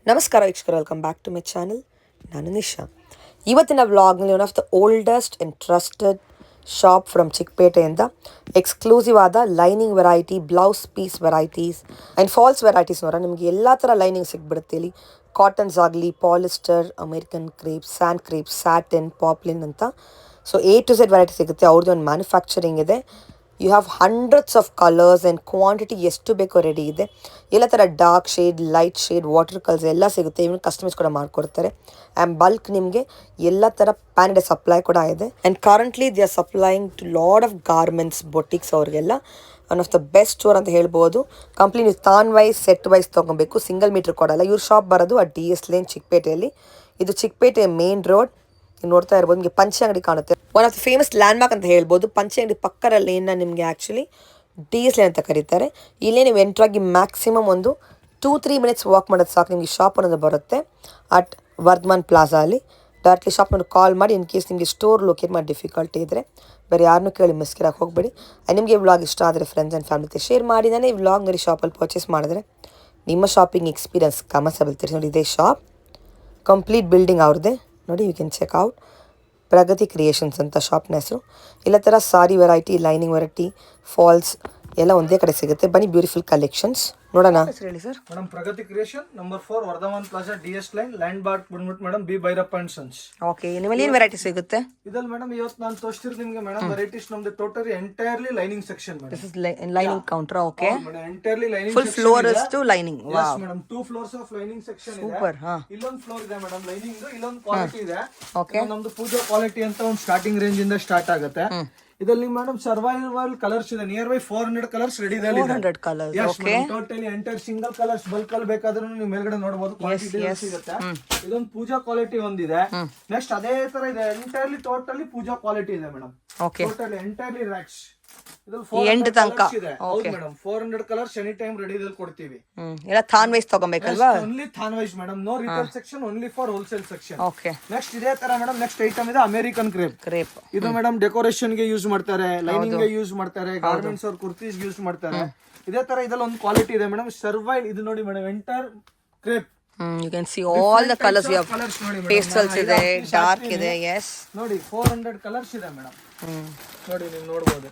ನಮಸ್ಕಾರ ವೀಕ್ಷಕರು, welcome back to my channel. ನಾನು ನಿಶಾ. ಇವತ್ತಿನ ವ್ಲಾಗ್ನಲ್ಲಿ one of the oldest and trusted shop from ಚಿಕ್ಕಪೇಟೆಯಿಂದ ಎಕ್ಸ್ಕ್ಲೂಸಿವ್ ಆದ lining variety, blouse piece varieties and falls varieties ನೋಡ ನಿಮಗೆ ಎಲ್ಲ ಥರ ಲೈನಿಂಗ್ ಸಿಗ್ಬಿಡುತ್ತೆ ಇಲ್ಲಿ. ಕಾಟನ್ಸ್ ಆಗಲಿ, polyester, American crepe, sand crepe, satin, poplin ಅಂತ. So A to Z variety ಸಿಗುತ್ತೆ. ಅವ್ರದ್ದು ಒಂದು ಮ್ಯಾನುಫ್ಯಾಕ್ಚರಿಂಗ್ ಇದೆ. You have hundreds of colours and quantity ಎಷ್ಟು ಬೇಕೋ ರೆಡಿ ಇದೆ. ಎಲ್ಲ ಥರ dark shade, light shade, water colours ಎಲ್ಲ ಸಿಗುತ್ತೆ. ಇವನ್ ಕಸ್ಟಮೈಸ್ ಕೂಡ ಮಾಡಿಕೊಡ್ತಾರೆ. ಆ್ಯಂಡ್ ಬಲ್ಕ್ ನಿಮಗೆ ಎಲ್ಲ ಥರ ಪ್ಯಾನ್ ಇಂಡಿಯಾ ಸಪ್ಲೈ ಕೂಡ ಇದೆ. And currently they are supplying to lot of garments, boutiques ಅವ್ರಿಗೆಲ್ಲ one of the best store ಅಂತ ಹೇಳ್ಬೋದು. ಕಂಪ್ನಿ ನೀವು ತಾನ್ ವೈಸ್, ಸೆಟ್ ವೈಸ್ ತೊಗೊಬೇಕು, ಸಿಂಗಲ್ ಮೀಟ್ರ್ ಕೊಡಲ್ಲ. ಇವ್ರ ಶಾಪ್ ಬರೋದು DS ಲೇನ್ ಚಿಕ್ಕಪೇಟೆಯಲ್ಲಿ. ಇದು ಚಿಕ್ಕಪೇಟೆ ಮೇನ್ ರೋಡ್. ನೀವು ನೋಡ್ತಾ ಇರ್ಬೋದು, ನಿಮಗೆ ಪಂಚೆ ಅಂಗಡಿ ಕಾಣುತ್ತೆ. One of the famous land mark ಅಂತ ಹೇಳ್ಬೋದು. ಪಂಚೆ ಅಂಗಡಿ ಪಕ್ಕದ ಲೇನ್ನ ನಿಮಗೆ ಆ್ಯಕ್ಚುಲಿ DS ಲೇನ್ ಅಂತ ಕರೀತಾರೆ. ಇಲ್ಲೇ ನೀವು ಎಂಟ್ರಾಗಿ ಮ್ಯಾಕ್ಸಿಮಮ್ ಒಂದು 2-3 ಮಿನಿಟ್ಸ್ ವಾಕ್ ಮಾಡೋದು ಸಾಕು, ನಿಮಗೆ ಶಾಪ್ ಅನ್ನೋದು ಬರುತ್ತೆ ಅಟ್ ವರ್ಧಮಾನ್ ಪ್ಲಾಜಾ ಅಲ್ಲಿ. ಡೈರೆಕ್ಟ್ಲಿ ಶಾಪ್ನ ಕಾಲ್ ಮಾಡಿ, ಇನ್ ಕೇಸ್ ನಿಮಗೆ ಸ್ಟೋರ್ ಲೊಕೇಟ್ ಮಾಡಿ ಡಿಫಿಕಲ್ಟಿ ಇದ್ದರೆ ಬೇರೆ ಯಾರನ್ನೂ ಕೇಳಿ ಮಿಸ್ಕಿರಾಗಿ ಹೋಗಬೇಡಿ. ಆ್ಯಂಡ್ ನಿಮಗೆ ವ್ಲಾಗ್ ಇಷ್ಟ ಆದರೆ ಫ್ರೆಂಡ್ಸ್ ಆ್ಯಂಡ್ ಫ್ಯಾಮಿಲಿ ಜೊತೆ ಶೇರ್ ಮಾಡಿ. ನಾನು ಈ ವ್ಲಾಗ್ ನೋಡಿ ಶಾಪಲ್ಲಿ ಪರ್ಚೇಸ್ ಮಾಡಿದ್ರೆ ನಿಮ್ಮ ಶಾಪಿಂಗ್ ಎಕ್ಸ್ಪೀರಿಯನ್ಸ್ ಕಮರ್ಸಬಲ್ ತಿಳಿಸಿ. ನೋಡಿ, ಇದೇ ಶಾಪ್ ಕಂಪ್ಲೀಟ್ ಬಿಲ್ಡಿಂಗ್ ಅವ್ರದ್ದೇ. ನೋಡಿ, you can check out. Pragati Creations ಅಂತ ಶಾಪ್ನ ಹೆಸರು. ಎಲ್ಲ ಥರ sari variety, lining variety, falls ಎಲ್ಲ ಒಂದೇ ಕಡೆ ಸಿಗುತ್ತೆ. ಬನ್ನಿ, ಬ್ಯೂಟಿಫುಲ್ ಕಲೆಕ್ಷನ್ಸ್ ನೋಡೋಣ. ಹೇಳಿ sir. Madam, Pragati Creation number 4 Vardhaman Plaza, DS line, landmark ಬಂದ್ಬಿಟ್ಟು madam B Bhairappa and Sons. Okay, ನಿಮ್ಮಲ್ಲಿ ಏನು ವೆರೈಟಿ ಸಿಗುತ್ತೆ? ಇದಲ್ಲಿ ಮೇಡಮ್ ಇವತ್ತು ನಾನು ತೋರಿಸ್ತಿರೋದು ನಿಮಗೆ ಮೇಡಮ್ ವೆರೈಟೀಸ್ ನಮ್ದು totally entirely lining section madam. This is lining counter. Okay, entirely lining full floor ಅಷ್ಟು lining. Wow madam, 2 floors of lining section ಇದೆ. ಸೂಪರ್. ಹಾ, ಇಲ್ಲೊಂದು ಫ್ಲೋರ್ ಇದೆ ಮೇಡಮ್ ಲೈನಿಂಗ್, ಇಲ್ಲೊಂದು ಕ್ವಾಲಿಟಿ ಇದೆ. ಓಕೆ, ನಮ್ದು ಪೂಜಾ ಕ್ವಾಲಿಟಿ ಅಂತ ಒಂದು ಸ್ಟಾರ್ಟಿಂಗ್ ರೇಂಜ್ ಇಂದ ಸ್ಟಾರ್ಟ್ ಆಗುತ್ತೆ. ಇದರಲ್ಲಿ ಮೇಡಮ್ ಸರ್ವೈವಲ್ ಕಲರ್ಸ್ ಇದೆ. ನಿಯರ್ ಬೈ 400 ಕಲರ್ಸ್ ರೆಡಿ ಇದೆ. 400 colours. Okay, totally entire single colours bulk ಅಲ್ಲಿ ಬೇಕಾದ್ರೂ ನೀವು ಮೇಲ್ಗಡೆ ನೋಡಬಹುದು, ಕ್ವಾಂಟಿಟಿ ಸಿಗುತ್ತೆ. ಇದೊಂದು ಪೂಜಾ ಕ್ವಾಲಿಟಿ ಒಂದಿದೆ. ನೆಕ್ಸ್ಟ್ ಅದೇ ತರ ಇದೆ, ಎಂಟೈರ್ಲಿ ಟೋಟಲಿ ಪೂಜಾ ಕ್ವಾಲಿಟಿ ಇದೆ madam. Okay, totally entirely racks. End ತನಕ. Okay madam, 400 colours any time ready ದಲ್ಲಿ ಕೊಡ್ತೀವಿ. ಎಲ್ಲ ಥಾನ್ ವೈಸ್ ತಗೊಬೇಕಲ್ವಾ? ಓನ್ಲಿ ಥಾನ್ wise madam, no retail section, only for wholesale section. Okay, next ಇದೇ ತರ ಮೇಡಮ್ ನೆಕ್ಸ್ಟ್ ಐಟಮ್ ಇದೆ ಅಮೆರಿಕನ್ ಕ್ರೇಪ್. ಕ್ರೇಪ್ ಇದು ಮೇಡಮ್ ಡೆಕೋರೇಷನ್ ಗೆ ಯೂಸ್ ಮಾಡ್ತಾರೆ, ಲೈನಿಂಗ್ ಗೆ ಯೂಸ್ ಮಾಡ್ತಾರೆ, ಗಾರ್ಮೆಂಟ್ಸ್ ಅವ್ರ ಕುರ್ತೀಸ್ ಯೂಸ್ ಮಾಡ್ತಾರೆ. ಇದೇ ತರ ಇದ್ರಲ್ಲಿ ಒಂದು ಕ್ವಾಲಿಟಿ ಇದೆ ಮೇಡಮ್, ಸರ್ವೈಲ್. ಇದು ನೋಡಿ madam, enter crepe. You can see all the colors. You have pastels ಇದೆ, dark ಇದೆ. Yes, ನೋಡಿ 400 ಕಲರ್ಸ್ ಇದೆ ಮೇಡಮ್. ನೋಡಿ, ನೀವು ನೋಡಬಹುದು.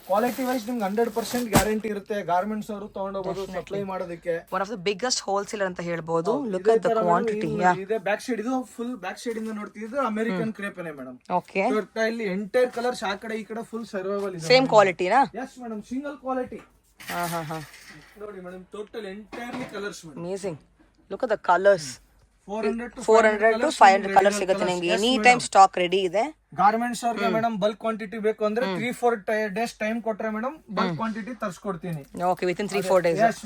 ಕ್ವಾಲಿಟಿ ವೈಸ್ ನಿಮ್ಗೆ 100% ಗ್ಯಾರಂಟಿ ಇರುತ್ತೆ. ಗಾರ್ಮೆಂಟ್ಸ್ ಅವರು ತಗೊಂಡೋಗ್ಬೋದು ಸಪ್ಲೈ ಮಾಡೋದಕ್ಕೆ. One of the biggest wholesaler ಅಂತ ಹೇಳ್ಬೋದು. Look at the quantity. ಇದೆ ಬ್ಯಾಕ್ ಸೈಡ್, ಇದು ಫುಲ್ ಬ್ಯಾಕ್ ಸೈಡ್ ಇಂದ ನೋಡ್ತಿದ್ದು ಅಮೆರಿಕನ್ ಕ್ರೇಪ್ ಏನೇ ಮೇಡಮ್. ಓಕೆ, ಇಲ್ಲಿ ಎಂಟೈರ್ ಕಲರ್ಸ್ ಆ ಕಡೆ ಈ ಕಡೆ ಫುಲ್ ಸರ್ವೈವಲ್ ಇದೆ. ಸೇಮ್ ಕ್ವಾಲಿಟಿನಾ? Yes madam, single quality. ಹಾ. ನೋಡಿ madam, total entirely colours madam. Amazing. Look at the colours. 400 to 500 colours ಸಿಗುತ್ತೆ ನಿಮಗೆ. ಎನಿ ಟೈಮ್ ಸ್ಟಾಕ್ ರೆಡಿ ಇದೆ. ಗಾರ್ಮೆಂಟ್ಸ್ ಅವ್ರಿಗೆ ಮೇಡಮ್ ಬಲ್ಕ್ ಕ್ವಾಂಟಿಟಿ ಬೇಕು ಅಂದ್ರೆ 3-4 ಡೇಸ್ ಟೈಮ್ ಕೊಟ್ರೆ ಮೇಡಮ್ ಬಲ್ಕ್ ಕ್ವಾಂಟಿಟಿ ತರಿಸ್ಕೊಡ್ತೀನಿ. Okay, within 3-4 days. Yes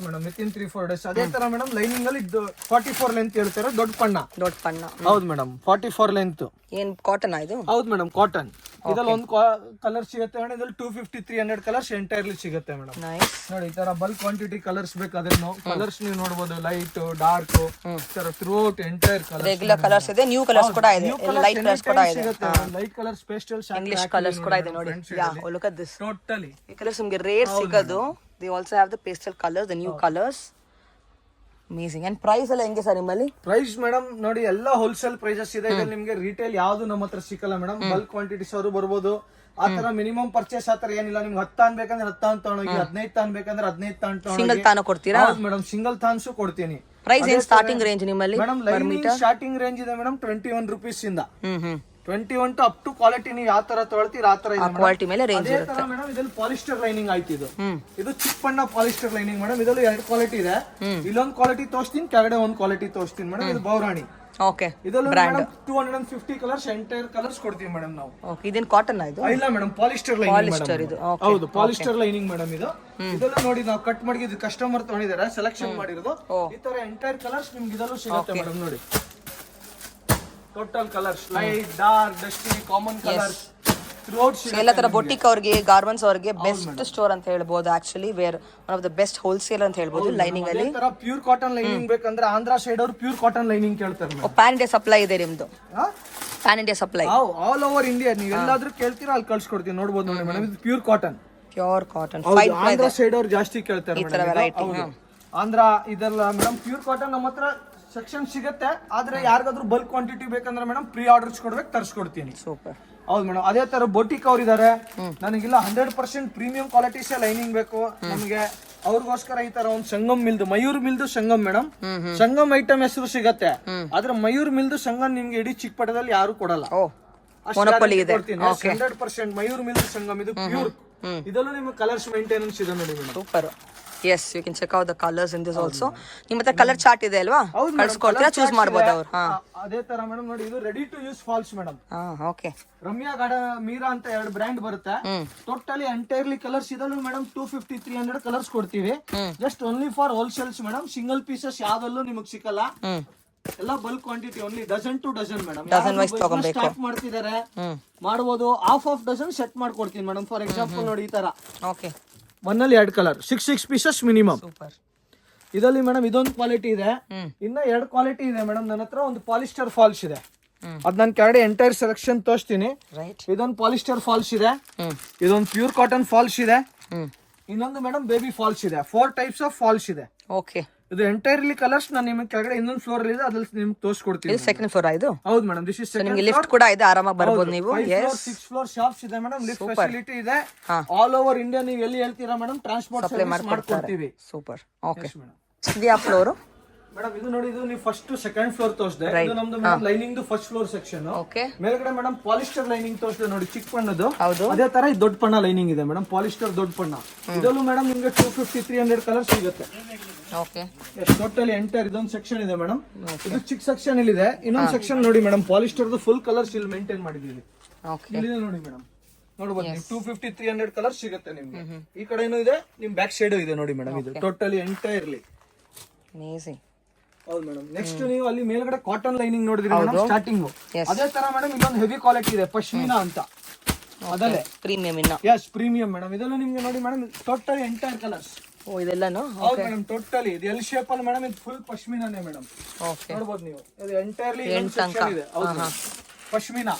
madam, within 3-4 days. ಅದೇ ತರ ಮೇಡಮ್ ಲೈನಿಂಗ್ ಅಲ್ಲಿ 44 ಲೆಂತ್ ಹೇಳ್ತಾರೆ, ದೊಡ್ಡ ಪಣ್ಣ. ಹೌದು ಮೇಡಮ್, 44 ಲೆಂತ್. ಏನ್ ಕಾಟನ್ ಇದು? ಹೌದು ಮೇಡಮ್, ಕಾಟನ್. ಇದ್ರಲ್ಲಿ ಒಂದು ಕಲರ್ ಸಿಗುತ್ತೆ ಮೇಡಮ್. ಇದ್ರಲ್ಲಿ 250-300 ಕಲರ್ಸ್ ಎಂಟೈರ್ಲಿ ಸಿಗುತ್ತೆ ಮೇಡಮ್. ನೈಸ್. ನೋಡಿ, ಈ ತರ ಬಲ್ಕ್ ಕ್ವಾಂಟಿಟಿ ಕಲರ್ಸ್ ಬೇಕಾದ್ರೆ ಕಲರ್ಸ್ ನೀವು ನೋಡಬಹುದು, ಲೈಟ್, ಡಾರ್ಕ್, ತರ throughout entire colour. Regular colours ಇದೆ, ನ್ಯೂ ಕಲರ್ಸ್ ಕೂಡ ಇದೆ, ಲೈಟ್ ಕಲರ್ಸ್ ಕೂಡ ಇದೆ, light colours, pastel, English colours ಕೂಡ ಇದೆ. ನೋಡಿ, yeah, look at this. Totally ಈ ಕಲರ್ಸ್ ನಿಮಗೆ ರೇರ್ ಸಿಗೋದು. They also have the pastel colours, the new colours. Amazing. And price ಎಲ್ಲ ಹೆಂಗೆ ಸರ್ ನಿಮ್ಮಲ್ಲಿ? ಪ್ರೈಸ್ ಮೇಡಮ್ ನೋಡಿ, ಎಲ್ಲ ಹೋಲ್ಸೇಲ್ ಪ್ರೈಸಸ್ ಇದೆ. ಇದ್ರಲ್ಲಿ ನಿಮ್ಗೆ ರಿಟೇಲ್ ಯಾವ್ದು ನಮ್ಮ ಹತ್ರ ಸಿಕ್ಕಲ್ಲ ಮೇಡಮ್. ಬಲ್ಕ್ ಕ್ವಾಂಟಿಟೀಸ್ ಅವರು ಬರ್ಬೋದು. ಆತರ ಮಿನಿಮಮ್ ಪರ್ಚೇಸ್ ಆತರ ಏನಿಲ್ಲ. ನಿಮ್ಗೆ 10 ತಾನ್ ಬೇಕಂದ್ರೆ 10 ತಾನ್ ತಗೊಂಡೋಗಿ, 15 ತಾನ್ ಬೇಕಂದ್ರೆ 15 ತಾನ್ ತಗೊಂಡೋಗಿ. ಸಿಂಗಲ್ ತಾನು ಕೊಡ್ತೀರಾ? ಹೌದು ಮೇಡಮ್, ಸಿಂಗಲ್ ತಾನ್ಸು ಕೊಡ್ತೀನಿ. ಪ್ರೈಸ್ ಏನ್ ಸ್ಟಾರ್ಟಿಂಗ್ ರೇಂಜ್ ನಿಮ್ಮಲ್ಲಿ? ಮೇಡಮ್ ಲೈನಿಂಗ್ ಸ್ಟಾರ್ಟಿಂಗ್ ರೇಂಜ್ ಇದೆ ಮೇಡಮ್ 21 ರೂಪೀಸ್ ಇಂದ. 21 ಟು ಅಪ್ ಟು ಕ್ವಾಲಿಟಿ ನೀವು ಯಾವ ತರ ತೊಗೊಳ್ತೀರಾ ಆ ತರ ಇದೆ. ಕ್ವಾಲಿಟಿ ಮೇಲೆ ರೇಂಜ್ ಅದೇ ತರ ಮೇಡಮ್ ಇದ್ರಲ್ಲಿ ಪಾಲಿಸ್ಟರ್ ಲೈನಿಂಗ್ ಆಯ್ತು. ಇದು ಚಿಕ್ಕಣ್ಣ ಪಾಲಿಸ್ಟರ್ ಲೈನಿಂಗ್ ಮೇಡಮ್. ಇದರಲ್ಲಿ 2 ಕ್ವಾಲಿಟಿ ಇದೆ. ಇಲ್ಲೊಂದು ಕ್ವಾಲಿಟಿ ತೋರಿಸ್ತೀನಿ, ಕೆಳಗಡೆ ಒಂದು ಕ್ವಾಲಿಟಿ ತೋರಿಸ್ತೀನಿ ಮೇಡಮ್. ಇದು ಬೌರಾಣಿ. ಓಕೆ, ಇದರಲ್ಲಿ ಮೇಡಮ್ 250 ಕಲರ್ಸ್ ಎಂಟೈರ್ ಕಲರ್ಸ್ ಕೊಡ್ತೀವಿ ಮೇಡಮ್ ನಾವು. ಓಕೆ, ಇದೇನ್ ಕಾಟನ್ ಇದು? ಇಲ್ಲ ಮೇಡಮ್, ಪಾಲಿಸ್ಟರ್ ಲೈನಿಂಗ್ ಇದು. ಹೌದು, ಪಾಲಿಸ್ಟರ್ ಲೈನಿಂಗ್ ಮೇಡಮ್ ಇದು. ಇದೆಲ್ಲ ನೋಡಿ ನಾವು ಕಟ್ ಮಾಡಿ ಕಸ್ಟಮರ್ ತಗೊಂಡಿದ್ದಾರೆ, ಸೆಲೆಕ್ಷನ್ ಮಾಡಿರೋದು. ಈ ತರ ಎಂಟೈರ್ ಕಲರ್ಸ್ ನಿಮ್ಗೆ ಇದಲ್ಲೂ ಸಿಗುತ್ತೆ ಮೇಡಮ್. ನೋಡಿ, total colours, light, dark, dusty, common colours. ಎಲ್ಲ ತರ ಬೊಟಿಕ್ ಅವ್ರಿಗೆ, ಗಾರ್ಮೆಂಟ್ಸ್ ಅವ್ರಿಗೆ ಬೆಸ್ಟ್ ಸ್ಟೋರ್ ಅಂತ ಹೇಳ್ಬೋದು. Actually we're one of the best wholesale ಅಂತ ಹೇಳ್ಬೋದು. ಲೈನಿಂಗ್ ಅಲ್ಲಿ ಪ್ಯೂರ್ ಕಾಟನ್ ಲೈನಿಂಗ್ ಬೇಕಂದ್ರೆ ಆಂಧ್ರ ಸೈಡ್ ಅವರು ಪ್ಯೂರ್ ಕಾಟನ್ ಲೈನಿಂಗ್ ಕೇಳ್ತಾರೆ. ಪ್ಯಾನ್ ಇಂಡಿಯಾ ಸಪ್ಲೈ ಇದೆ ನಿಮ್ದು? Pan India supply all over India. ನೀವು ಎಲ್ಲಾದ್ರೂ ಕೇಳ್ತೀರಾ ಅಲ್ಲಿ ಕಳ್ಸಿಕೊಡ್ತೀನಿ. ನೋಡಬಹುದು ನೋಡಿ ಮೇಡಮ್, ಇದು pure cotton. Pure cotton. Andhra side ಅವ್ರು ಜಾಸ್ತಿ ಕೇಳ್ತಾರೆ. ಈ ತರ ವೆರೈಟಿ ಆಂಧ್ರ ಇದೆಲ್ಲ ಮೇಡಮ್ ಪ್ಯೂರ್ ಕಾಟನ್ ನಮ್ಮ ಹತ್ರ ಸೆಕ್ಷನ್ ಸಿಗುತ್ತೆ. ಆದ್ರೆ ಯಾರಿಗಾದ್ರೂ ಬಲ್ಕ್ ಕ್ವಾಂಟಿಟಿ ಬೇಕಂದ್ರೆ ಮೇಡಮ್ ಪ್ರೀ ಆರ್ಡರ್ಸ್ ಕೊಡ್ಬೇಕು, ತರಿಸ್ಕೊಡ್ತೀನಿ. ಸೂಪರ್. ಹೌದು ಮೇಡಮ್. ಅದೇ ತರ ಬೊಟಿಕ್ ಅವ್ರು ಇದಾರೆ, ನನಗಿಲ್ಲ 100% ಪ್ರೀಮಿಯಂ ಕ್ವಾಲಿಟೀಸ್ ಲೈನಿಂಗ್ ಬೇಕು ನಮ್ಗೆ, ಅವ್ರಿಗೋಸ್ಕರ ಈ ತರ ಒಂದು ಸಂಗಮ್ ಮಿಲ್ದು, ಮಯೂರ್ ಮಿಲ್ದು ಸಂಗಮ್ ಮೇಡಮ್. ಸಂಗಮ್ ಐಟಮ್ ಹೆಸರು ಸಿಗತ್ತೆ, ಆದ್ರೆ ಮಯೂರ್ ಮಿಲ್ದು ಸಂಗಮ್ ನಿಮ್ಗೆ ಇಡೀ ಚಿಕ್ಕಪಟ್ಟಣದಲ್ಲಿ ಯಾರು ಕೊಡಲ್ಲ. 100% ಮಯೂರ್ ಮಿಲ್ದು ಸಂಗಮ್ ಇದು ಪ್ಯೂರ್. ಇದರಲ್ಲೂ ನಿಮ್ಗೆ ಕಲರ್ಸ್ ಮೇಂಟೆನೆನ್ಸ್ ಇದೆ ನೋಡಿ madam. Super. Yes, you can check out the colours in this also. ನಿಮ್ಮ ಹತ್ರ ಕಲರ್ ಚಾರ್ಟ್ ಇದೆ ಅಲ್ವಾ? ಕಳ್ಸ್ಕೊಡ್ತೀರಾ, ಚೂಸ್ ಮಾಡಬಹುದು ಅವ್ರು. ಅದೇ ತರ ಮೇಡಮ್ ನೋಡಿ, ಇದು ready to use falls madam. Okay. Ramya Meera ಅಂತ 2 ಬ್ರ್ಯಾಂಡ್ ಬರುತ್ತೆ. ಟೋಟಲಿ ಎಂಟೈರ್ಲಿ ಕಲರ್ಸ್ ಇದಲ್ಲೂ ಮೇಡಮ್ 250-300 ಕಲರ್ಸ್ ಕೊಡ್ತೀವಿ. Just only for wholesales madam. Single pieces ಯಾವ್ದಲ್ಲೂ ನಿಮಗೆ ಸಿಕ್ಕಲ್ಲ, ಎಲ್ಲ bulk quantity, only dozen to dozen madam. Start ಮಾಡ್ತಿದ್ದಾರೆ ಮಾಡಬಹುದು, ಹಾಫ್ ಡಜನ್ ಸೆಟ್ ಮಾಡ್ಕೊಡ್ತೀನಿ ಮೇಡಮ್. ಫಾರ್ ಎಕ್ಸಾಂಪಲ್ ನೋಡಿ ಈ ತರ. ಓಕೆ. ಒಂದಲ್ಲಿ 2 ಕಲರ್, 6 ಪೀಸಸ್ ಮಿನಿಮಮ್. ಇದರಲ್ಲಿ ಮೇಡಮ್ ಇದೊಂದು ಕ್ವಾಲಿಟಿ ಇದೆ, ಇನ್ನ 2 ಕ್ವಾಲಿಟಿ ಇದೆ ಮೇಡಮ್ ನನ್ನ ಹತ್ರ. ಒಂದು ಪಾಲಿಸ್ಟರ್ ಫಾಲ್ಸ್ ಇದೆ, ಅದ್ ನಾನು ಕೆಳಗಡೆ ಎಂಟೈರ್ ಸೆಲೆಕ್ಷನ್ ತೋರಿಸ್ತೀನಿ. ಇದೊಂದು ಪಾಲಿಸ್ಟರ್ ಫಾಲ್ಸ್ ಇದೆ, ಇದೊಂದು ಪ್ಯೂರ್ ಕಾಟನ್ ಫಾಲ್ಸ್ ಇದೆ, ಇನ್ನೊಂದು ಮೇಡಮ್ ಬೇಬಿ ಫಾಲ್ಸ್ ಇದೆ. 4 ಟೈಪ್ಸ್ ಆಫ್ ಫಾಲ್ಸ್ ಇದೆ. ಓಕೆ. ಇದು ಎಂಟೈರ್ಲಿ ಕಲರ್ಸ್ ನಾನು ನಿಮಗೆ ಕೆಳಗಡೆ ಇನ್ನೊಂದು ಫ್ಲೋರ್ ಇದೆ, ಅದ್ರಲ್ಲಿ ನಿಮ್ಗೆ ತೋರಿಸ್ಕೊಡ್ತೀನಿ. ಸೆಕೆಂಡ್ ಫ್ಲೋರ್ ಇದು? ಹೌದು ಮೇಡಮ್. ದಿಸ್ ಇಸ್ ನಿಮಗೆ ಲಿಫ್ಟ್ ಕೂಡ ಇದೆ, ಆರಾಮಾಗಿ ಬರ್ಬೋದು ನೀವು. 6 ಫ್ಲೋರ್ ಶಾಪ್ಸ್ ಇದೆ ಮೇಡಮ್, ಲಿಫ್ಟ್ ಫೆಸಿಲಿಟಿ ಇದೆ. ಆಲ್ ಓವರ್ ಇಂಡಿಯಾ ನೀವು ಎಲ್ಲಿ ಹೇಳ್ತೀರಾ ಮೇಡಮ್, ಟ್ರಾನ್ಸ್ಪೋರ್ಟ್ ಸರ್ವಿಸ್ ಮಾಡ್ಕೊಡ್ತೀವಿ. ಸೂಪರ್. ಓಕೆ. ಇದು ಫ್ಲೋರ್ ಮೇಡಮ್. ಇದು ನೋಡಿ, ಇದು ನೀವು ಫಸ್ಟ್ ಸೆಕೆಂಡ್ ಫ್ಲೋರ್ ತೋರಿಸಿದೆ, ಇದು ನಮ್ದು madam lining first floor section. ಮೇಲ್ಗಡೆ ಮೇಡಮ್ ಪಾಲಿಸ್ಟರ್ ಲೈನಿಂಗ್ ತೋರಿಸಿದೆ ನೋಡಿ, ಚಿಕ್ಕ ಬಣ್ಣದ್ದು. ಅದೇ ತರ ಈ ದೊಡ್ಡ ಬಣ್ಣ ಲೈನಿಂಗ್ ಇದೆ ಮೇಡಮ್, ಪಾಲಿಸ್ಟರ್ ದೊಡ್ಡ ಬಣ್ಣ. ಇದರಲ್ಲೂ ಮೇಡಮ್ ನಿಮ್ಗೆ 250-300 ಕಲರ್ಸ್ ಸಿಗುತ್ತೆ. ಓಕೆ. ಟೋಟಲಿ ಎಂಟೈರ್ ಇದೊಂದು ಸೆಕ್ಷನ್ ಇದೆ ಮೇಡಮ್. ಇದು ಚಿಕ್ಕ ಸೆಕ್ಷನ್ ಇಲ್ಲಿ ಇದೆ. ಇನ್ನೊಂದು ಸೆಕ್ಷನ್ ನೋಡಿ ಮೇಡಮ್, ಪಾಲಿಸ್ಟರ್ ಫುಲ್ ಕಲರ್ಸ್ ಇಲ್ಲಿ ಮೇಂಟೈನ್ ಮಾಡಿದೀವಿ. ಇಲ್ಲಿ ನೋಡಿ ಮೇಡಮ್, ನೋಡ್ಬೋದು 250-300 ಕಲರ್ಸ್ ಸಿಗುತ್ತೆ ನಿಮ್ಗೆ. ಈ ಕಡೆನೂ ಇದೆ, ನಿಮ್ ಬ್ಯಾಕ್ ಸೈಡ್ ಇದೆ ನೋಡಿ ಮೇಡಮ್. ಇದು ಟೋಟಲಿ ಎಂಟೈರ್ಲಿ ಅಮೇಜಿಂಗ್. ಹೌದು ಮೇಡಮ್. ನೆಕ್ಸ್ಟ್ ನೀವು ಅಲ್ಲಿ ಮೇಲ್ಗಡೆ ಕಾಟನ್ ಲೈನಿಂಗ್ ನೋಡಿದ್ರಿ ಮೇಡಮ್, ಸ್ಟಾರ್ಟಿಂಗ್. ಅದೇ ತರ ಮೇಡಮ್ ಇಲ್ಲೊಂದು ಹೆವಿ ಕ್ವಾಲಿಟಿ ಇದೆ, ಪಶ್ಮಿನಾ ಅಂತ. ಅದಲ್ಲೇ ಪ್ರೀಮಿಯಂ. Yes, premium madam. ಇದೆಲ್ಲ ನಿಮ್ಗೆ ನೋಡಿ ಮೇಡಮ್, ಟೋಟಲಿ ಎಂಟೈರ್ ಕಲರ್ಸ್. ಇದೆಲ್ಲಾನು ಹೌದು ಮೇಡಮ್, ಟೋಟಲಿ ಇದು ಎಲ್ ಶೇಪ್ ಅಲ್ಲಿ ಮೇಡಮ್. ಇದು ಫುಲ್ ಪಶ್ಮಿನಾನೇ ಮೇಡಮ್. ನೋಡ್ಬೋದು ನೀವು, ಇದು ಎಂಟೈರ್ಲಿ ಇದೆ. ಹೌದು, ಪಶ್ಮಿನಾ.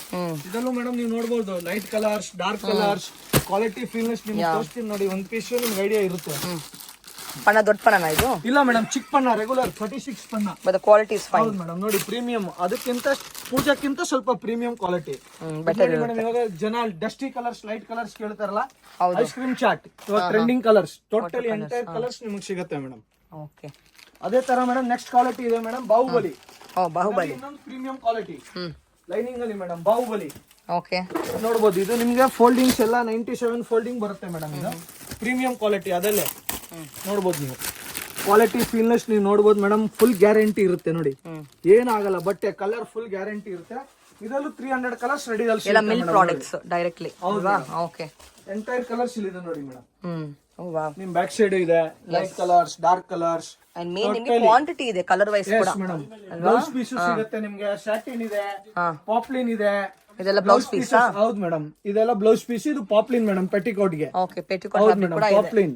ಇದಲ್ಲೂ ಮೇಡಮ್ ನೀವು ನೋಡ್ಬೋದು, light colours, dark colours, quality feelness ನಿಮ್ಗೆ ತೋರಿಸ್ತೀನಿ ನೋಡಿ. ಒಂದು ಪೀಸ್ ನಿಮ್ಗೆ ಐಡಿಯಾ ಇರುತ್ತೆ. ಪಣ್ಣ ದೊಡ್ಡ ಪಣ್ಣ ಇದು? ಇಲ್ಲ ಮೇಡಮ್, ಚಿಕ್ಕ ಪಣ್ಣ, ರೆಗ್ಯುಲರ್ 36 ಪಣ್ಣ. But quality is fine. ಹೌದು ಮೇಡಮ್. ನೋಡಿ ಪ್ರೀಮಿಯಂ, ಅದಕ್ಕಿಂತ ಪೂಜಾಕ್ಕಿಂತ ಸ್ವಲ್ಪ ಪ್ರೀಮಿಯಂ ಕ್ವಾಲಿಟಿ. ಮೇಡಮ್ ಇವಾಗ ಜನ ಡಸ್ಟಿ ಕಲರ್ಸ್, ಲೈಟ್ ಕಲರ್ಸ್ ಕೇಳ್ತಾರಲ್ಲ, ಐಸ್ ಕ್ರೀಮ್ ಚಾಟ್ ಇವಾಗ trending colours, totally entire colours ನಿಮಗೆ ಸಿಗುತ್ತೆ ಮೇಡಮ್. ಓಕೆ. ಅದೇ ತರ ಮೇಡಮ್ ನೆಕ್ಸ್ಟ್ ಕ್ವಾಲಿಟಿ ಇದೆ ಮೇಡಮ್, ಬಾಹುಬಲಿ. ಬಾಹುಬಲಿ ಇನ್ನೊಂದು ಪ್ರೀಮಿಯಂ ಕ್ವಾಲಿಟಿ ಲೈನಿಂಗ್ ಅಲ್ಲಿ ಮೇಡಮ್, ಬಾಹುಬಲಿ. ಓಕೆ. ನೋಡ್ಬೋದು, ಇದು ನಿಮ್ಗೆ ಫೋಲ್ಡಿಂಗ್ಸ್ ಎಲ್ಲ 97 ಫೋಲ್ಡಿಂಗ್ ಬರುತ್ತೆ ಮೇಡಮ್. ಇದು ಪ್ರೀಮಿಯಂ ಕ್ವಾಲಿಟಿ. ಅದಲ್ಲೇ ನೋಡ್ಬೋದು ನೀವು, ಕ್ವಾಲಿಟಿ ಫೀಲ್ನೆಸ್ ನೀವು ನೋಡ್ಬೋದು ಮೇಡಮ್. ಫುಲ್ ಗ್ಯಾರಂಟಿ ಇರುತ್ತೆ ನೋಡಿ, ಏನಾಗಲ್ಲ. ಬಟ್ಟೆ ಕಲರ್ ಫುಲ್ ಗ್ಯಾರಂಟಿ ಇರುತ್ತೆ. ಇದರಲ್ಲೂ 300 ಕಲರ್ಸ್ ರೆಡಿ ಡೈರೆಕ್ಟ್ಲಿ. ಹೌದಾ? ಓಕೆ. ಎಂಟೈರ್ ಕಲರ್ಸ್ ಇಲ್ಲಿದೆ ನೋಡಿ ಮೇಡಮ್. ನಿಮ್ ಬ್ಯಾಕ್ ಸೈಡ್ ಇದೆ, light colours, dark colours, quantity ಇದೆ ಕಲರ್ ವೈಸ್ ಕೂಡ ಮೇಡಮ್. ಬ್ಲೌಸ್ ಪೀಸ್ ಸಿಗುತ್ತೆ ನಿಮ್ಗೆ, ಸ್ಯಾಟಿನ್ ಇದೆ, ಪಾಪ್ಲಿನ್ ಇದೆ. ಇದೆಲ್ಲ ಬ್ಲೌಸ್ ಪೀಸ್? ಹೌದು ಮೇಡಮ್, ಇದೆಲ್ಲ ಬ್ಲೌಸ್ ಪೀಸ್. ಇದು ಪಾಪ್ಲಿನ್ ಮೇಡಮ್, ಪೆಟಿಕೋಟ್ ಗೆ. ಓಕೆ, ಪೆಟಿಕೋಟ್ ಕೂಡ ಇದೆ. ಪಾಪ್ಲಿನ್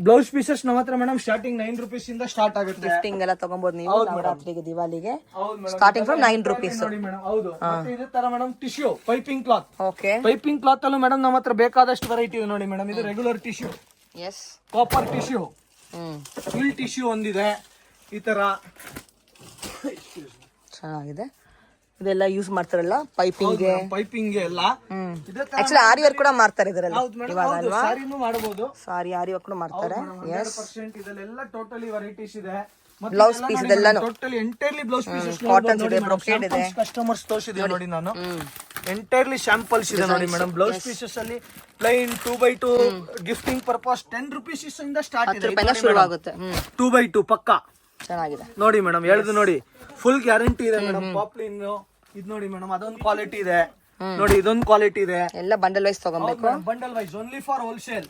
ಬ್ಲೌಸ್ ಪೀಸಸ್ ನಮ್ಮ ಹತ್ರ ಮೇಡಮ್ ಸ್ಟಾರ್ಟಿಂಗ್ 9 ರೂಪೀಸ್ ಇಂದ ಸ್ಟಾರ್ಟ್ ಆಗುತ್ತೆ. ಗಿಫ್ಟಿಂಗ್ ಎಲ್ಲ ತಗೊಬಹುದು ನೀವು ನವರಾತ್ರಿಗೆ, ದಿವಾಲಿಗೆ. ಸ್ಟಾರ್ಟಿಂಗ್ ಫ್ರಮ್ 9 ರೂಪೀಸ್ ನೋಡಿ ಮೇಡಮ್. ಹೌದು. ಮತ್ತೆ ಇದೇ ತರ madam tissue, piping cloth. Okay. Piping cloth ಅಲ್ಲೂ ಮೇಡಮ್ ನಮ್ಮ ಹತ್ರ ಬೇಕಾದಷ್ಟು ವೆರೈಟಿ ಇದೆ ನೋಡಿ ಮೇಡಮ್. ಇದು regular tissue, yes, copper tissue, full tissue ಒಂದಿದೆ. ಈ ತರ ಚೆನ್ನಾಗಿದೆ. ಇದೆಲ್ಲ ಯೂಸ್ ಮಾಡ್ತಾರಲ್ಲ ಪೈಪಿಂಗ್ ಗೆ ಎಲ್ಲ. ಆಕ್ಚುಲಿ ಆರಿ ವರ್ಕ್ ಕೂಡ ಮಾಡ್ತಾರೆ ಇದರಲ್ಲಿ ಇವಾಗ ಅಲ್ವಾ? ಸಾರಿನೂ ಮಾಡಬಹುದು. ಸಾರಿ ಆರಿ ವರ್ಕ್ ಕೂಡ ಮಾಡ್ತಾರೆ. 100% ಇದೆಲ್ಲ ಟೋಟಲಿ ವೆರೈಟೀಸ್ ಇದೆ. ಬ್ಲೌಸ್ ಪೀಸ್ ಇದೆಲ್ಲನೂ totally entirely blouse pieces, cotton ಇದೆ, ಬ್ರೊಕೇಡ್ ಇದೆ. ಕಸ್ಟಮರ್ಸ್ ತೋರಿಸಿದೆ ನೋಡಿ ನಾನು, ಎಂಟೈರ್ಲಿ ಸ್ಯಾಂಪಲ್ಸ್ ಇದೆ ನೋಡಿ ಮೇಡಮ್. ಬ್ಲೌಸ್ ಪೀಸಸ್ ಅಲ್ಲಿ plain 2x2 gifting purpose 10 rupees ಇಂದ ಸ್ಟಾರ್ಟ್ ಇದೆ. 10 ರೂಪಾಯಿಂದ ಶುರು ಆಗುತ್ತೆ. 2x2 ಪಕ್ಕಾ ಚೆನ್ನಾಗಿದೆ ನೋಡಿ ಮೇಡಮ್. ಹೇಳ್ದು ನೋಡಿ, ಫುಲ್ ಗ್ಯಾರಂಟಿ ಇದೆ ಮೇಡಮ್. ಪಾಪ್ಲಿನ್ ಇದು ನೋಡಿ ಮೇಡಮ್, ಅದೊಂದು ಕ್ವಾಲಿಟಿ ಇದೆ ನೋಡಿ, ಇದೊಂದು ಕ್ವಾಲಿಟಿ ಇದೆ. ಎಲ್ಲ ಬಂಡಲ್ ವೈಸ್ ತಗೊಬೇಕು, bundle wise, only for wholesale.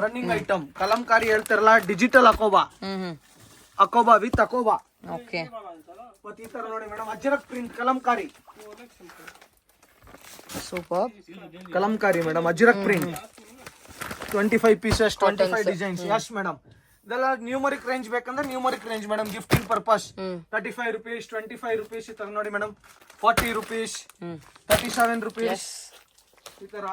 Running item Kalamkari ಹೇಳ್ತಾರಲ್ಲ, ಡಿಜಿಟಲ್ ಅಕೋಬಾ, ಅಕೋಬಾ ವಿತ್ ಅಕೋಬಾ. ಓಕೆ. ಮತ್ತೆ ಈ ತರ ನೋಡಿ madam, Ajrakh print Kalamkari, super Kalamkari madam, Ajrakh print 25 pieces, 25 designs. Yes madam. ಇದೆಲ್ಲ ನ್ಯೂಮರಿಕ್ ರೇಂಜ್ ಬೇಕಂದ್ರೆ numeric range madam, gifting purpose 35 rupees, 25 rupees ಈ ತರ ನೋಡಿ ಮೇಡಮ್. 40 ರೂಪೀಸ್, 37 ರೂಪೀಸ್ ಈ ತರ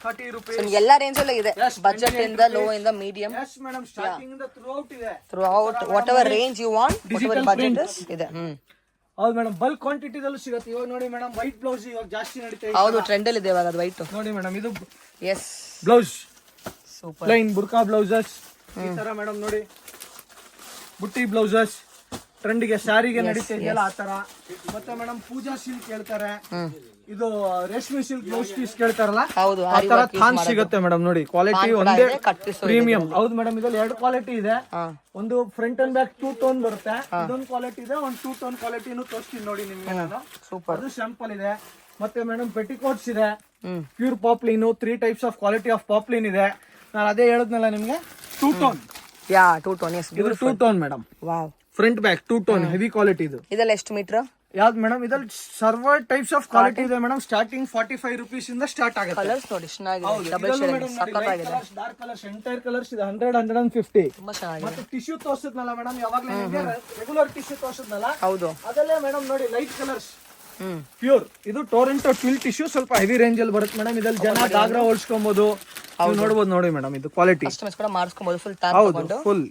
30 rupees. ನಿಮ್ಗೆ ಎಲ್ಲಾ ರೇಂಜ್ ಅಲ್ಲೂ ಇದೆ, Yes, ಬಜೆಟ್ ಇಂದ ಲೋ ಇಂದ ಮೀಡಿಯಂ Yes, madam. Starting ಇಂದ throughout ಇದೆ. Throughout whatever range you want, what Digital ever budget print. ಇದೆ. ಹೌದು ಮೇಡಮ್, ಬಲ್ಕ್ ಕ್ವಾಂಟಿಟಿದಲ್ಲೂ ಸಿಗುತ್ತೆ. ಇವಾಗ ನೋಡಿ ಮೇಡಮ್, ವೈಟ್ ಬ್ಲೌಸ್ ಇವಾಗ ಜಾಸ್ತಿ ನಡೀತಾ ಇದೆ. ಹೌದು, ಟ್ರೆಂಡ್ ಅಲ್ಲಿ ಇದೆ ಇವಾಗ ಅದು ವೈಟ್. ನೋಡಿ ಮೇಡಮ್, ಇದು ಎಸ್, ಬ್ಲೌಸ್ ಸೂಪರ್. ಪ್ಲೈನ್ ಬುರ್ಕಾ ಬ್ಲೌಸಸ್ ಈ ತರ ಮೇಡಮ್ ನೋಡಿ, ಬುಟ್ಟಿ ಬ್ಲೌಸಸ್ ಟ್ರೆಂಡ್ಗೆ ಸ್ಯಾರಿಗೆ ನಡೀತಾ ಇದೆಯಲ್ಲ ಆ ತರ. ಮತ್ತೆ ಮೇಡಮ್ ಪೂಜಾ ಸಿಲ್ಕ್ ಹೇಳ್ತಾರೆ, ಇದು ರೇಷ್ಮೆ ಸಿಲ್ಕ್ ಬ್ಲೌಸ್ ಪೀಸ್ ಕೇಳ್ತಾರಲ್ಲ ಹೌದು, ಆ ತರ ಥಾನ್ ಸಿಗುತ್ತೆ ಮೇಡಮ್. ನೋಡಿ ಕ್ವಾಲಿಟಿ ಒಂದೇ ಕಟ್ ಪೀಸ್ ಪ್ರೀಮಿಯಂ. ಹೌದು ಮೇಡಮ್, ಇದ್ರಲ್ಲಿ 2 ಕ್ವಾಲಿಟಿ ಇದೆ. ಒಂದು ಫ್ರಂಟ್ ಅಂಡ್ ಬ್ಯಾಕ್ 2 ಟೋನ್ ಬರುತ್ತೆ, ಇದೊಂದು ಕ್ವಾಲಿಟಿ ಇದೆ. ಒಂದು 2 ಟೋನ್ ಕ್ವಾಲಿಟಿನೂ ತೋರಿಸ್ತೀನಿ ನೋಡಿ ನಿಮ್ಗೆ ನಾನು. ಸೂಪರ್. ಅದು ಸ್ಯಾಂಪಲ್ ಇದೆ. ಮತ್ತೆ ಮೇಡಮ್ ಪೆಟಿಕೋಟ್ಸ್ ಇದೆ, pure poplin, 3 types of quality of poplin ಇದೆ. ನಾನು ಅದೇ ಹೇಳಿದ್ನಲ್ಲ ನಿಮ್ಗೆ, 2 ಟೋನ್. ಯಾ 2 ಟೋನ್. ಎಸ್, ಇದು 2 tone madam. Wow. Front back 2 tone heavy quality ಇದು. ಇದೆಲ್ಲ ಎಷ್ಟು ಮೀಟರ್? ಯಾವ್ದು ಮೇಡಮ್? ಇದ್ರಲ್ಲಿ ಸರ್ವರ್ ಟೈಪ್ಸ್ ಆಫ್ ಕ್ವಾಲಿಟಿ ಇದೆ ಮೇಡಮ್. ಸ್ಟಾರ್ಟಿಂಗ್ 45 rupees ಇಂದ ಸ್ಟಾರ್ಟ್ ಆಗುತ್ತೆ. ಕಲರ್ಸ್ ನೋಡಿ ಚೆನ್ನಾಗಿದೆ, ಡಬಲ್ ಶೇಡ್ ಸಕ್ಕತ್ತಾಗಿದೆ. ಡಾರ್ಕ್ ಕಲರ್ಸ್, ಎಂಟೈರ್ ಕಲರ್ಸ್ ಇದೆ. 100, 150. ತುಂಬಾ ಚೆನ್ನಾಗಿದೆ. ಮತ್ತೆ ಟಿಶ್ಯೂ ತೋರಿಸಿದ್ನಲ್ಲ ಮೇಡಮ್, ಯಾವಾಗ್ಲೂ ರೆಗ್ಯುಲರ್ ಟಿಶ್ಯೂ ತೋರಿಸಿದ್ನಲ್ಲ, ಹೌದು. ಅದಲ್ಲೇ ಮೇಡಮ್ ನೋಡಿ ಲೈಟ್ ಕಲರ್ಸ್ ಪ್ಯೂರ್. ಇದು ಟೊರೆಂಟೋ ಟ್ವಿಲ್ ಟಿಶ್ಯೂ, ಸ್ವಲ್ಪ ಹೆವಿ ರೇಂಜ್ ಅಲ್ಲಿ ಬರುತ್ತೆ ಮೇಡಮ್. ಇದ್ರಲ್ಲಿ ಜನ ಗಾಗ್ರಾ ಹೋಲ್ಸ್ಕೊಬಹುದು, ನೋಡಬಹುದು ನೋಡಿ ಮೇಡಮ್. ಇದು ಕ್ವಾಲಿಟಿ ಕಸ್ಟಮರ್ಸ್ ಕೂಡ ಮಾಡಿಸ್ಕೊಬಹುದು, ಫುಲ್ ತಾರ್ ಹೌದು, ತಗೊಂಡು. ಫುಲ್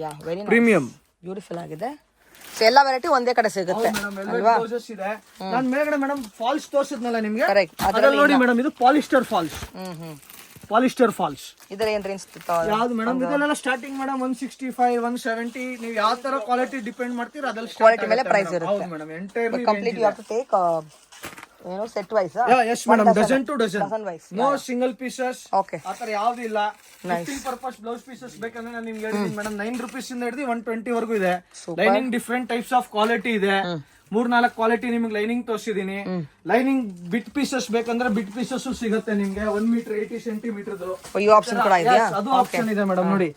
ಯಾ ವೆರಿ ನೈಸ್, ಪ್ರೀಮಿಯಂ, ಬ್ಯೂಟಿಫುಲ್ ಆಗಿದೆ. ಸೊ ಎಲ್ಲಾ ವೆರೈಟಿ ಒಂದೇ ಕಡೆ ಸಿಗುತ್ತೆ ಅಲ್ವಾ? ಬ್ಲೌಸಸ್ ಇದೆ. ನಾನು ಮೇಲ್ಗಡೆ ಮೇಡಮ್ ಫಾಲ್ಸ್ ತೋರಿಸಿದ್ನಲ್ಲ ನಿಮ್ಗೆ, ಕರೆಕ್ಟ್. ಅದ್ರಲ್ಲಿ ನೋಡಿ ಮೇಡಮ್, ಇದು ಪಾಲಿಸ್ಟರ್ ಫಾಲ್ಸ್. ಪಾಲಿಸ್ಟರ್ ಫಾಲ್ಸ್ ಇದರ ಏನ್ ರೇಂಜ್? ಯಾವ್ದು ಮೇಡಮ್? ಇದೆಲ್ಲ ಸ್ಟಾರ್ಟಿಂಗ್ ಮೇಡಮ್ 165, 170. ನೀವು ಯಾವ ತರ ಕ್ವಾಲಿಟಿ ಡಿಪೆಂಡ್ ಮಾಡ್ತೀರಾ ಅದ್ರಲ್ಲಿ ಕ್ವಾಲಿಟಿ ಮೇಲೆ ಪ್ರೈಸ್ ಇರುತ್ತೆ. ಹೌದು madam, entirely complete you have to take ಏನೋ set wise. Yes madam, dozen to dozen, dozen wise, no single pieces. Okay, ಆತರ ಯಾವ್ದು ಇಲ್ಲ. 15 ಪರ್ಪಸ್ ಬ್ಲೌಸ್ ಪೀಸಸ್ ಬೇಕಂದ್ರೆ ನಾನು ನಿಮ್ಗೆ ಹೇಳಿದ್ದೀನಿ ಮೇಡಮ್, 9 rupees ಇಂದ ಹಿಡಿದು 120 ವರೆಗೂ ಇದೆ. Lining different types of quality ಇದೆ. 3-4 ಕ್ವಾಲಿಟಿ ನಿಮ್ಗೆ ಲೈನಿಂಗ್ ತೋರಿಸಿದೀನಿ. ಲೈನಿಂಗ್ ಬಿಟ್ ಪೀಸಸ್ ಬೇಕಂದ್ರೆ ಬಿಟ್ ಪೀಸಸ್ ಸಿಗುತ್ತೆ ನಿಮ್ಗೆ. 1 ಮೀಟರ್ 80 ಸೆಂಟಿಮೀಟರ್ ಈ ಆಪ್ಷನ್ ಕೂಡ ಇದೆಯಾ? ಅದು ಆಪ್ಷನ್ ಇದೆ ಮೇಡಮ್. ನೋಡಿ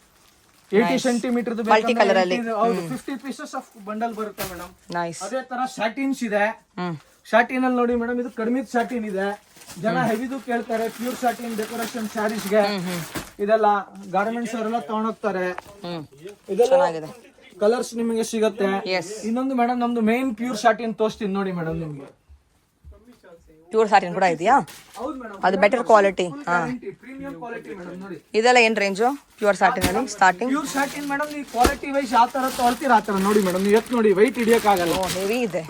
80 ಸೆಂಟಿಮೀಟರ್ ಮಲ್ಟಿ ಕಲರ್ ಅಲ್ಲಿ 50 ಪೀಸಸ್ ಆಫ್ ಬಂಡಲ್ ಬರುತ್ತೆ ಮೇಡಮ್. ನೈಸ್. ಅದೇ ತರ ಸ್ಯಾಟಿನ್ಸ್ ಇದೆ. ಸ್ಯಾಟಿನ್ ಅಲ್ಲಿ ನೋಡಿ ಮೇಡಮ್, ಇದು ಕಡಿಮೆ ಸ್ಯಾಟಿನ್ ಇದೆ. ಜನ ಹೆವಿದು ಕೇಳ್ತಾರೆ, ಪ್ಯೂರ್ ಸ್ಯಾಟಿನ್ ಡೆಕೋರೇಷನ್ ಸ್ಯಾರೀಸ್ಗೆ. ಇದೆಲ್ಲ ಗಾರ್ಮೆಂಟ್ಸ್ ಅವರೆಲ್ಲ ತಗೊಂಡೋಗ್ತಾರೆ. ಇದೆಲ್ಲ ಕಲರ್ಸ್ ನಿಮಗೆ ಸಿಗುತ್ತೆ. ಇನ್ನೊಂದು ಮೇಡಮ್, ನಮ್ದು ಮೇನ್ ಪ್ಯೂರ್ ಸ್ಯಾಟಿನ್ ತೋರಿಸ್ತೀನಿ ನೋಡಿ ಮೇಡಮ್ ನಿಮ್ಗೆ. ಪ್ಯೂರ್ ಸಾಟಿನ್ ಕೂಡ ಇದೆಯಾ? ಹೌದು ಮೇಡಮ್, ಅದು better quality. Premium quality madam. ನೋಡಿ ಇದೆಲ್ಲ ಏನ್ ರೇಂಜು ಪ್ಯೂರ್ ಸಾಟಿನ್ ಅಲ್ಲಿ ಸ್ಟಾರ್ಟಿಂಗ್? ಪ್ಯೂರ್ ಸ್ಯಾಟಿನ್ ಮೇಡಮ್, ನೀವು ಕ್ವಾಲಿಟಿ ವೈಸ್ ಯಾವ ತರ ತಗೊಳ್ತೀರಾ ಆ ತರ ನೋಡಿ ಮೇಡಮ್. ನೀವು ಎತ್ ನೋಡಿ, ವೈಟ್ ಹಿಡಿಯಕ್ಕಾಗಲ್ಲ. ಹೆವಿ ಇದೆ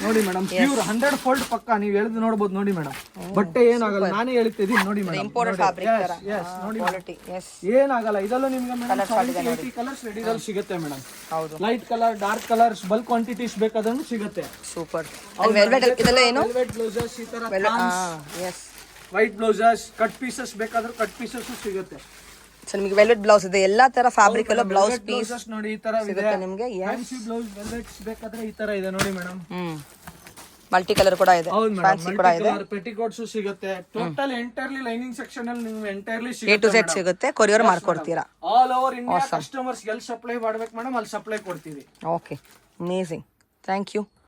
ನೋಡಿ ಮೇಡಮ್, ಪ್ಯೂರ್ 100 ಫೋಲ್ಡ್ ಪಕ್ಕ. ನೀವು ಎಳೆದು ನೋಡಬಹುದು ನೋಡಿ ಮೇಡಮ್, ಬಟ್ಟೆ ಏನಾಗಲ್ಲ. ನಾನೇ ಹೇಳ್ತಿದ್ದೀನಿ ನೋಡಿ ಮೇಡಮ್, ಇಂಪೋರ್ಟೆಡ್ ಫ್ಯಾಬ್ರಿಕ್ ತರ ನೋಡಿ ಕ್ವಾಲಿಟಿ. ಎಸ್, ಏನಾಗಲ್ಲ. ಇದೆಲ್ಲ ನಿಮ್ಗೆ ಮೇಡಮ್ 80 ಕಲರ್ಸ್ ರೆಡಿದಲ್ಲಿ ಸಿಗುತ್ತೆ ಮೇಡಮ್. ಹೌದು, light colour, dark colours, bulk quantities ಬೇಕಾದ್ರೂ ಸಿಗುತ್ತೆ. ಸೂಪರ್. ವೆಲ್ವೆಟ್ ಇದೆಲ್ಲ ಏನು? ವೆಲ್ವೆಟ್ ಬ್ಲೌಸಸ್ ಈ ತರ, yes, white blouses, cut pieces ಬೇಕಾದ್ರೂ ಕಟ್ ಪೀಸಸ್ ಸಿಗುತ್ತೆ. ಸೊ ನಿಮಗೆ ವೆಲ್ವೆಟ್ ಬ್ಲೌಸ್ ಇದೆ, ಎಲ್ಲಾ ತರ ಫ್ಯಾಬ್ರಿಕ್ ಎಲ್ಲ ಬ್ಲೌಸ್ ಪೀಸ್ ನೋಡಿ ಈ ತರ ಸಿಗುತ್ತೆ ನಿಮಗೆ. ಫ್ಯಾನ್ಸಿ ಬ್ಲೌಸ್ ವೆಲ್ವೆಟ್ಸ್ ಬೇಕಾದ್ರೆ ಈ ತರ ಇದೆ ನೋಡಿ ಮೇಡಮ್. ಮಲ್ಟಿ ಕಲರ್ ಕೂಡ ಇದೆ, ಫ್ಯಾನ್ಸಿ ಕೂಡ ಇದೆ. ಪೆಟಿಕೋಟ್ಸ್ ಸಿಗುತ್ತೆ. ಟೋಟಲ್ ಎಂಟೈರ್ಲಿ ಲೈನಿಂಗ್ ಸೆಕ್ಷನ್ ಅಲ್ಲಿ ನಿಮ್ಗೆ ಎಂಟೈರ್ಲಿ A to Z ಸಿಗುತ್ತೆ. ಕೊರಿಯರ್ ಮಾಡ್ಕೊಡ್ತೀರಾ? ಆಲ್ ಓವರ್ ಇಂಡಿಯಾ ಕಸ್ಟಮರ್ಸ್ ಎಲ್ಲಿ ಸಪ್ಲೈ ಮಾಡ್ಬೇಕು ಮೇಡಮ್ ಅಲ್ಲಿ ಸಪ್ಲೈ ಕೊಡ್ತೀವಿ. Okay, amazing, thank you.